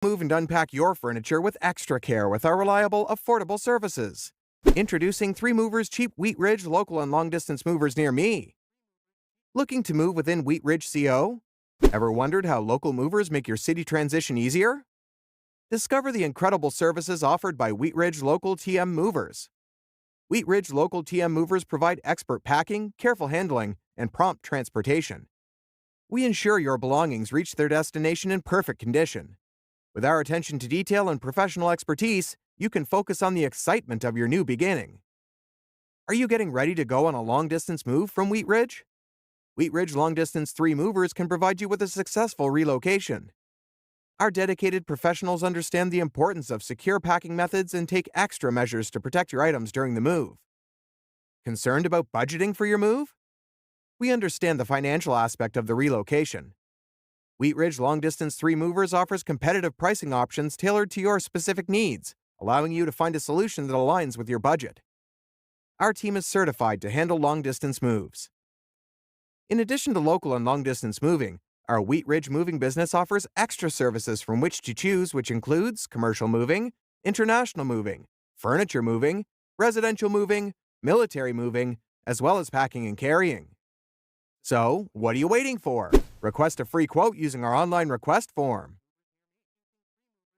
Move and unpack your furniture with extra care with our reliable, affordable services. Introducing 3 Movers Cheap Wheat Ridge local and long-distance movers near me. Looking to move within Wheat Ridge CO? Ever wondered how local movers make your city transition easier? Discover the incredible services offered by Wheat Ridge Local TM Movers. Wheat Ridge Local TM Movers provide expert packing, careful handling, and prompt transportation. We ensure your belongings reach their destination in perfect condition. With our attention to detail and professional expertise, you can focus on the excitement of your new beginning. Are you getting ready to go on a long-distance move from Wheat Ridge? Wheat Ridge Long Distance 3 Movers can provide you with a successful relocation. Our dedicated professionals understand the importance of secure packing methods and take extra measures to protect your items during the move. Concerned about budgeting for your move? We understand the financial aspect of the relocation. Wheat Ridge Long Distance 3 Movers offers competitive pricing options tailored to your specific needs, allowing you to find a solution that aligns with your budget. Our team is certified to handle long-distance moves. In addition to local and long-distance moving, our Wheat Ridge moving business offers extra services from which to choose, which includes commercial moving, international moving, furniture moving, residential moving, military moving, as well as packing and carrying. So, what are you waiting for? Request a free quote using our online request form.